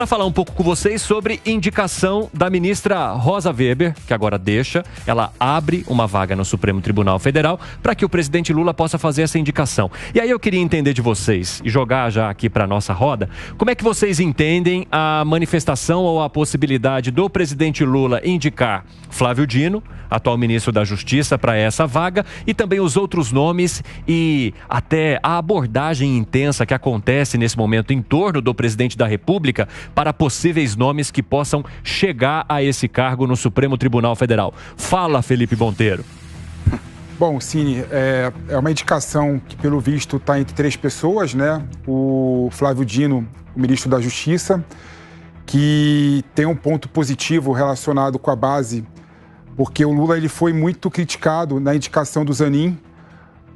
Para falar um pouco com vocês sobre indicação da ministra Rosa Weber, que agora deixa, ela abre uma vaga no Supremo Tribunal Federal para que o presidente Lula possa fazer essa indicação. E aí eu queria entender de vocês, e jogar já aqui para a nossa roda, como é que vocês entendem a manifestação ou a possibilidade do presidente Lula indicar Flávio Dino, atual ministro da Justiça, para essa vaga, e também os outros nomes e até a abordagem intensa que acontece nesse momento em torno do presidente da República para possíveis nomes que possam chegar a esse cargo no Supremo Tribunal Federal. Fala, Felipe Monteiro. Bom, Cine, é uma indicação que, pelo visto, está entre 3 pessoas, né? O Flávio Dino, o ministro da Justiça, que tem um ponto positivo relacionado com a base, porque o Lula ele foi muito criticado na indicação do Zanin,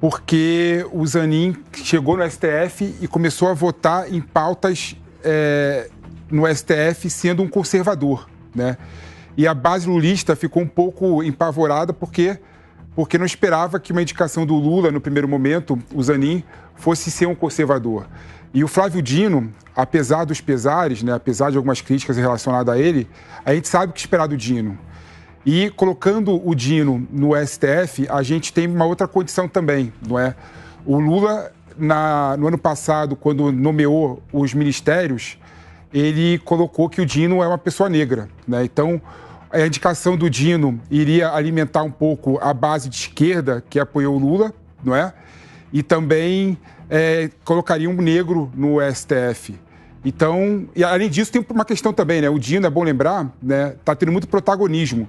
porque o Zanin chegou no STF e começou a votar em pautas no STF sendo um conservador, né? E a base lulista ficou um pouco epavorada porque não esperava que uma indicação do Lula, no primeiro momento, o Zanin, fosse ser um conservador. E o Flávio Dino, apesar dos pesares, né, apesar de algumas críticas relacionadas a ele, a gente sabe o que esperar do Dino. E colocando o Dino no STF, a gente tem uma outra condição também, não é? O Lula, no ano passado, quando nomeou os ministérios, ele colocou que o Dino é uma pessoa negra, né? Então, a indicação do Dino iria alimentar um pouco a base de esquerda que apoiou o Lula, não é? E também colocaria um negro no STF. Então, e além disso, tem uma questão também, né? O Dino, é bom lembrar, né? Está tendo muito protagonismo.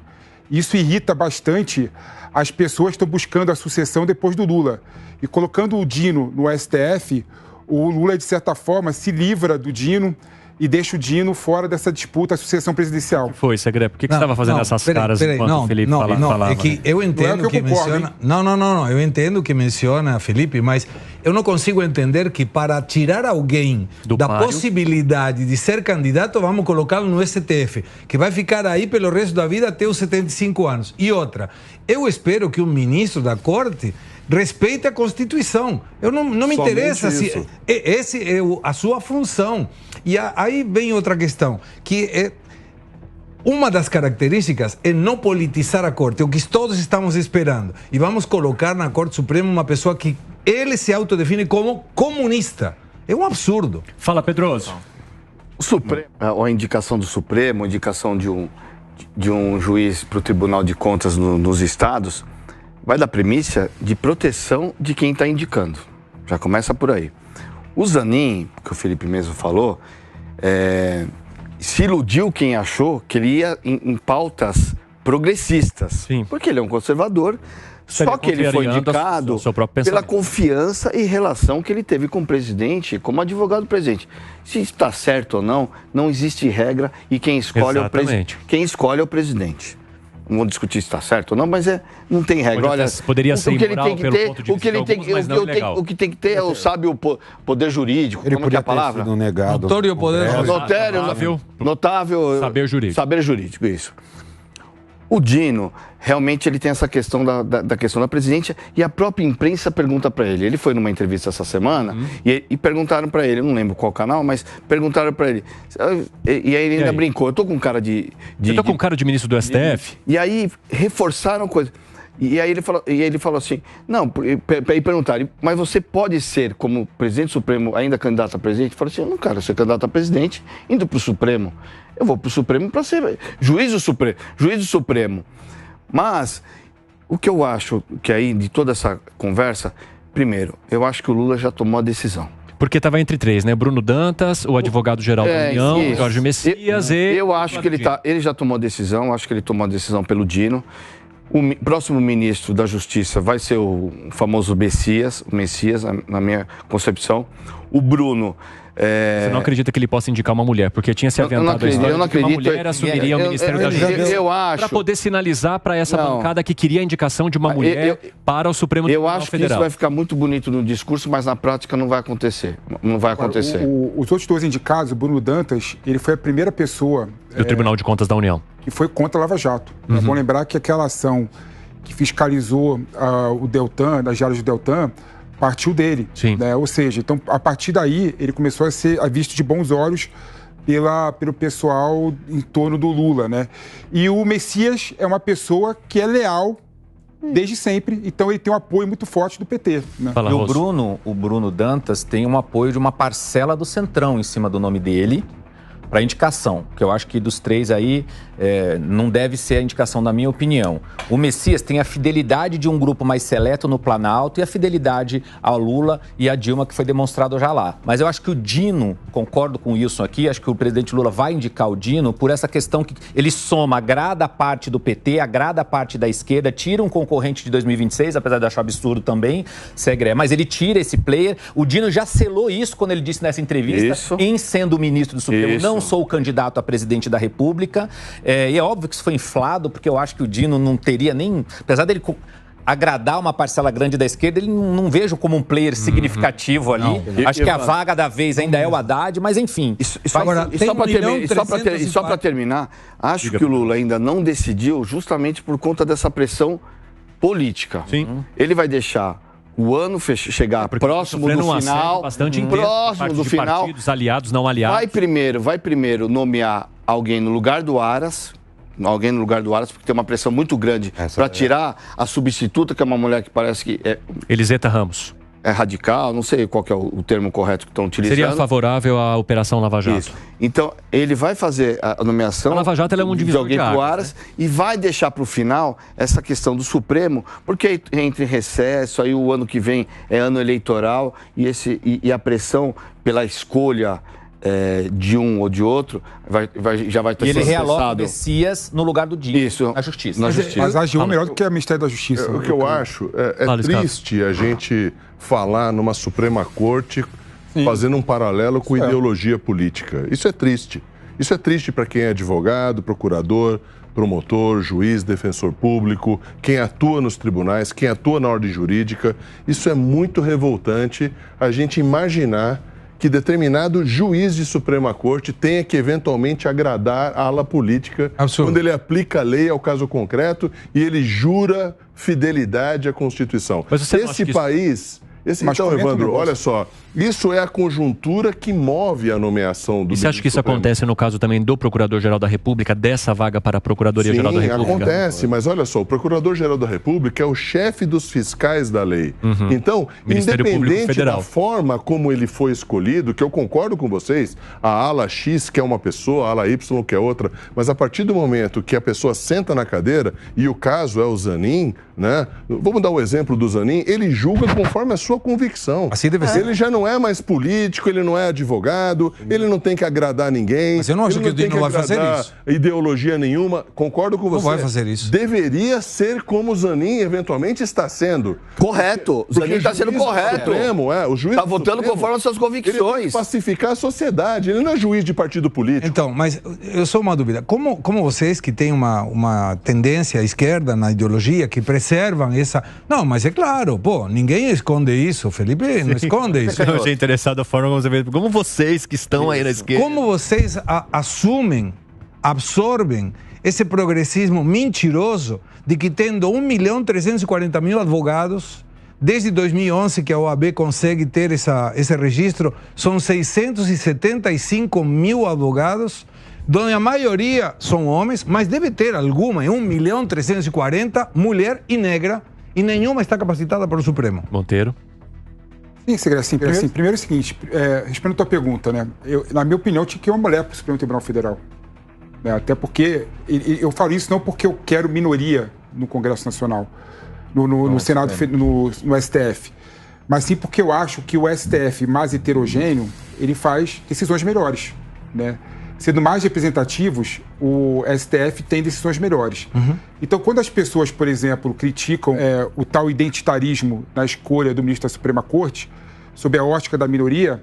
Isso irrita bastante as pessoas que estão buscando a sucessão depois do Lula. E colocando o Dino no STF, o Lula, de certa forma, se livra do Dino e deixa o Dino fora dessa disputa à sucessão presidencial. Foi, Segre? Por que você estava fazendo essas caras enquanto o Felipe falava? É que eu entendo que menciona... Não, eu entendo que menciona, Felipe, mas eu não consigo entender que para tirar alguém da possibilidade de ser candidato, vamos colocá-lo no STF, que vai ficar aí pelo resto da vida até os 75 anos. E outra, eu espero que um ministro da Corte respeite a Constituição. Eu não me interessa se esse é a sua função. E aí vem outra questão, que é uma das características é não politizar a Corte, o que todos estamos esperando. E vamos colocar na Corte Suprema uma pessoa que ele se autodefine como comunista. É um absurdo. Fala, Pedroso. O Supremo, a indicação do Supremo, a indicação de um juiz para o Tribunal de Contas nos estados, vai da premissa de proteção de quem está indicando. Já começa por aí. O Zanin, que o Felipe mesmo falou, se iludiu quem achou que ele ia em pautas progressistas. Sim. Porque ele é um conservador, só que ele foi indicado pela confiança e relação que ele teve com o presidente, como advogado do presidente. Se está certo ou não, não existe regra e quem escolhe é o presidente. Não vou discutir se está certo ou não, mas não tem regra. Olha, poderia ser imoral pelo ponto de vista de alguns, mas não é legal. O que tem que ter é o sábio poder jurídico. Ele como é que é a palavra? Notório poder jurídico. Notável saber jurídico. Saber jurídico, isso. O Dino, realmente, ele tem essa questão da questão da presidência e a própria imprensa pergunta para ele. Ele foi numa entrevista essa semana e perguntaram para ele, eu não lembro qual canal, mas perguntaram para ele. E aí ele ainda brincou, eu tô com cara de... Eu tô com cara de ministro do STF? E aí reforçaram coisa. E aí ele falou assim, não, aí perguntaram, mas você pode ser, como presidente supremo, ainda candidato a presidente? Ele falou assim, eu não quero ser candidato a presidente, indo para o Supremo. Eu vou para o Supremo para ser juiz do Supremo. Mas o que eu acho que aí, de toda essa conversa, primeiro, eu acho que o Lula já tomou a decisão. Porque estava entre 3, né? Bruno Dantas, o advogado-geral da União, Jorge Messias Eu acho que ele já tomou a decisão, acho que ele tomou a decisão pelo Dino. O próximo ministro da Justiça vai ser o famoso Messias, na minha concepção. O Bruno... Você não acredita que ele possa indicar uma mulher? Porque tinha se aventado a história de que uma mulher assumiria o Ministério da Justiça para poder sinalizar para essa bancada que queria a indicação de uma mulher para o Supremo Tribunal Federal. Eu acho que isso vai ficar muito bonito no discurso, mas na prática não vai acontecer. Não vai acontecer. Os outros 2 indicados, o Bruno Dantas, ele foi a primeira pessoa... do Tribunal de Contas da União. Que foi contra a Lava Jato. É bom lembrar que aquela ação que fiscalizou o Deltan, das diárias do Deltan, partiu dele. Sim. Né? Ou seja, então, a partir daí, ele começou a ser visto de bons olhos pelo pessoal em torno do Lula, né? E o Messias é uma pessoa que é leal desde sempre, então ele tem um apoio muito forte do PT. Né? E o Bruno Dantas tem um apoio de uma parcela do Centrão em cima do nome dele para indicação, que eu acho que dos três aí não deve ser a indicação, na minha opinião. O Messias tem a fidelidade de um grupo mais seleto no Planalto e a fidelidade ao Lula e a Dilma, que foi demonstrado já lá. Mas eu acho que o Dino, concordo com isso aqui, acho que o presidente Lula vai indicar o Dino por essa questão que ele soma, agrada a parte do PT, agrada a parte da esquerda, tira um concorrente de 2026, apesar de achar absurdo também, mas ele tira esse player. O Dino já selou isso quando ele disse nessa entrevista, em sendo ministro do Supremo, não sou o candidato a presidente da República. E é óbvio que isso foi inflado, porque eu acho que o Dino não teria nem... Apesar dele agradar uma parcela grande da esquerda, ele não vejo como um player significativo ali. Acho que a vaga da vez ainda é o Haddad, mas enfim. Só para terminar, acho que o Lula ainda não decidiu justamente por conta dessa pressão política. Sim. Ele vai deixar o ano chegar próximo do final, próximo do final, partidos, aliados, não aliados. Vai primeiro nomear alguém no lugar do Aras, porque tem uma pressão muito grande para tirar a substituta, que é uma mulher que parece que é... Eliseta Ramos. É radical, não sei qual que é o termo correto que estão utilizando. Seria favorável à Operação Lava Jato. Isso. Então, ele vai fazer a nomeação a Lava Jato ela é um divisor de alguém pro Aras, né? E vai deixar para o final essa questão do Supremo, porque entra em recesso, aí o ano que vem é ano eleitoral e a pressão pela escolha de um ou de outro já vai ter sido. E ele realoca o Messias no lugar do Dino. Isso. Na Justiça. Mas a AGU é melhor do que a Ministério da Justiça. O que eu acho é triste a gente falar numa Suprema Corte fazendo um paralelo com ideologia política. Isso é triste. Isso é triste para quem é advogado, procurador, promotor, juiz, defensor público, quem atua nos tribunais, quem atua na ordem jurídica. Isso é muito revoltante a gente imaginar que determinado juiz de Suprema Corte tenha que eventualmente agradar a ala política quando ele aplica a lei ao caso concreto e ele jura fidelidade à Constituição. Esse país... Então, Evandro, olha só, isso é a conjuntura que move a nomeação do... E você acha que isso acontece no caso também do Procurador-Geral da República, dessa vaga para a Procuradoria-Geral da República? Sim, acontece, mas olha só, o Procurador-Geral da República é o chefe dos fiscais da lei. Então, independente da forma como ele foi escolhido, que eu concordo com vocês, a ala X que é uma pessoa, a ala Y que é outra, mas a partir do momento que a pessoa senta na cadeira, e o caso é o Zanin, né? Vamos dar o exemplo do Zanin, ele julga conforme a sua convicção. Assim deve ser. Ele já não é mais político, ele não é advogado, ele não tem que agradar ninguém. Mas eu não acho que o Dino vai fazer isso. Ideologia nenhuma. Concordo com você. Não vai fazer isso. Deveria ser como o Zanin eventualmente está sendo. Correto. O Zanin está sendo correto. O juiz está votando conforme as suas convicções. Ele tem que pacificar a sociedade. Ele não é juiz de partido político. Então, mas eu sou uma dúvida. Como vocês que têm uma tendência à esquerda na ideologia, que preservam essa... Não, mas é claro, ninguém esconde isso. Felipe não esconde isso. Eu achei interessado a forma como você vê. Como vocês que estão aí na esquerda... Como vocês assumem, absorvem esse progressismo mentiroso de que tendo 1.340.000 advogados, desde 2011 que a OAB consegue ter esse registro, são 675 mil advogados, onde a maioria são homens, mas deve ter alguma, 1.340.000, mulher e negra, e nenhuma está capacitada para o Supremo. Monteiro. Sim, primeiro é o seguinte, respondendo a tua pergunta, né? Na minha opinião, tinha que ir uma mulher para o Supremo Tribunal Federal. Né? Até porque, eu falo isso não porque eu quero minoria no Congresso Nacional, no Senado, no STF, mas sim porque eu acho que o STF mais heterogêneo, ele faz decisões melhores, né? Sendo mais representativos, o STF tem decisões melhores. Então, quando as pessoas, por exemplo, criticam o tal identitarismo na escolha do ministro da Suprema Corte, sob a ótica da minoria,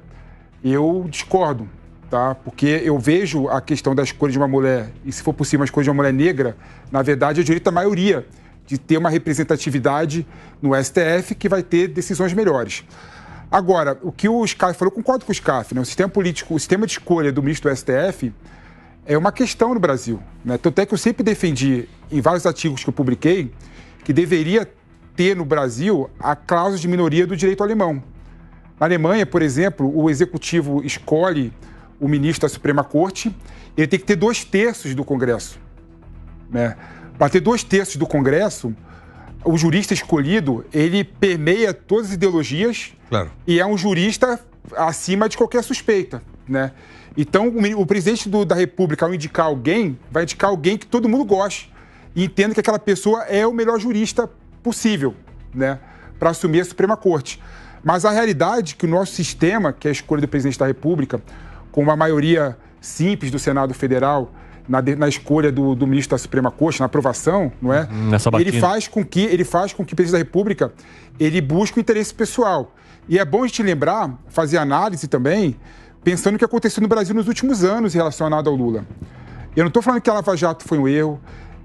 eu discordo, tá? Porque eu vejo a questão da escolha de uma mulher, e se for possível, a escolha de uma mulher negra, na verdade, é o direito da maioria de ter uma representatividade no STF que vai ter decisões melhores. Agora, o que o Scaff falou, eu concordo com o Scaff, né? O sistema político, o sistema de escolha do ministro do STF é uma questão no Brasil, né? Tanto é que eu sempre defendi, em vários artigos que eu publiquei, que deveria ter no Brasil a cláusula de minoria do direito alemão. Na Alemanha, por exemplo, o executivo escolhe o ministro da Suprema Corte, ele tem que ter 2/3 do Congresso, né? Para ter 2/3 do Congresso, o jurista escolhido, ele permeia todas as ideologias, claro, e é um jurista acima de qualquer suspeita, né? Então, o presidente da República, ao indicar alguém, vai indicar alguém que todo mundo goste e entenda que aquela pessoa é o melhor jurista possível, né, para assumir a Suprema Corte. Mas a realidade é que o nosso sistema, que é a escolha do presidente da República, com uma maioria simples do Senado Federal, na escolha do ministro da Suprema Corte, na aprovação, não é? Ele faz com que o presidente da República ele busque o interesse pessoal. E é bom a gente lembrar, fazer análise também, pensando no que aconteceu no Brasil nos últimos anos relacionado ao Lula. Eu não estou falando que a Lava Jato foi um erro,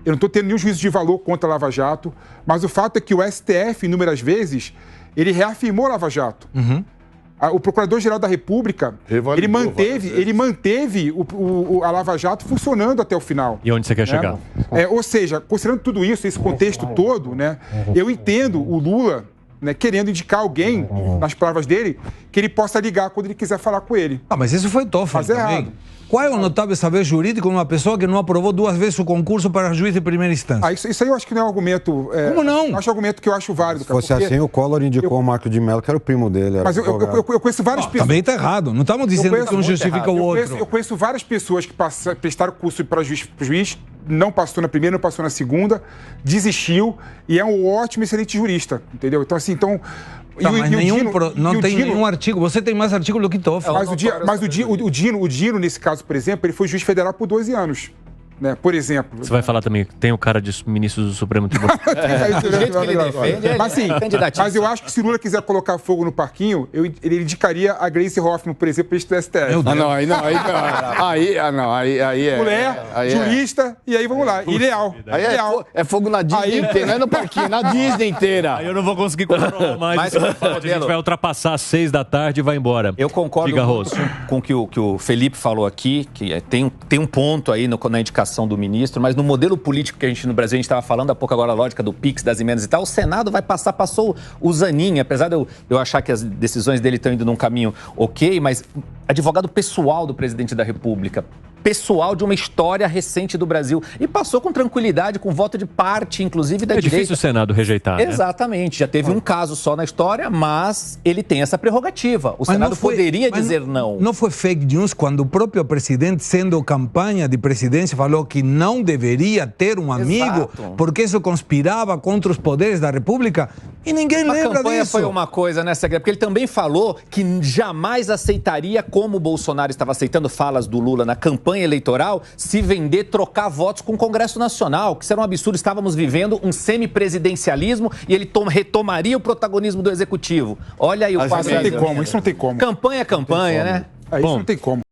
eu não estou tendo nenhum juízo de valor contra a Lava Jato, mas o fato é que o STF, inúmeras vezes, ele reafirmou a Lava Jato. Uhum. O Procurador-Geral da República, ele manteve a Lava Jato funcionando até o final. E onde você quer chegar? Ou seja, considerando tudo isso, esse contexto todo, né, eu entendo o Lula, né, querendo indicar alguém, nas palavras dele, que ele possa ligar quando ele quiser falar com ele. Mas isso foi Toffoli também. Errado. Qual é o notável saber jurídico de uma pessoa que não aprovou 2 vezes o concurso para juiz de primeira instância? Isso aí eu acho que não é um argumento... Como não? Eu acho um argumento que eu acho válido. Se fosse assim, o Collor indicou o Marco de Mello, que era o primo dele. Mas eu conheço várias pessoas... Também está errado. Não estamos dizendo que um justifica o outro. Eu conheço várias pessoas que prestaram curso para juiz, não passou na primeira, não passou na segunda, desistiu e é um ótimo, excelente jurista, entendeu? Então, assim, não tem nenhum artigo. Você tem mais artigo do que Toffoli. Mas o Dino, nesse caso, por exemplo, ele foi juiz federal por 12 anos. Né? Por exemplo. Você vai falar também que tem o cara de ministro do Supremo Tribunal. Do jeito que ele defende, mas eu acho que se Lula quiser colocar fogo no parquinho, ele indicaria a Grace Hoffmann, por exemplo, ministro do STF. Aí é. Mulher, jurista, e aí vamos lá. Ideal. Aí é fogo na Disney inteira, não é no parquinho, na Disney inteira. Aí eu não vou conseguir controlar mais. A gente vai ultrapassar às 6 da tarde e vai embora. Eu concordo com o que o Felipe falou aqui, que tem um ponto aí na indicação do ministro, mas no modelo político que a gente no Brasil, a gente estava falando há pouco agora, a lógica do PIX, das emendas e tal, o Senado passou o Zanin, apesar de eu achar que as decisões dele estão indo num caminho ok, mas advogado pessoal do presidente da República, pessoal de uma história recente do Brasil, e passou com tranquilidade, com voto de parte, inclusive da direita. É difícil o Senado rejeitar, né? Exatamente, já teve um caso só na história, mas ele tem essa prerrogativa. O Senado poderia dizer não. Não foi fake news quando o próprio presidente, sendo campanha de presidência, falou que não deveria ter um amigo, porque isso conspirava contra os poderes da República, e ninguém lembra disso. A campanha foi uma coisa, né, Segre? Porque ele também falou que jamais aceitaria, como o Bolsonaro estava aceitando falas do Lula na campanha eleitoral, se vender, trocar votos com o Congresso Nacional, que isso era um absurdo. Estávamos vivendo um semipresidencialismo e ele retomaria o protagonismo do Executivo. Olha aí o quadro. Isso não tem como. Campanha é campanha, né? Isso não tem como.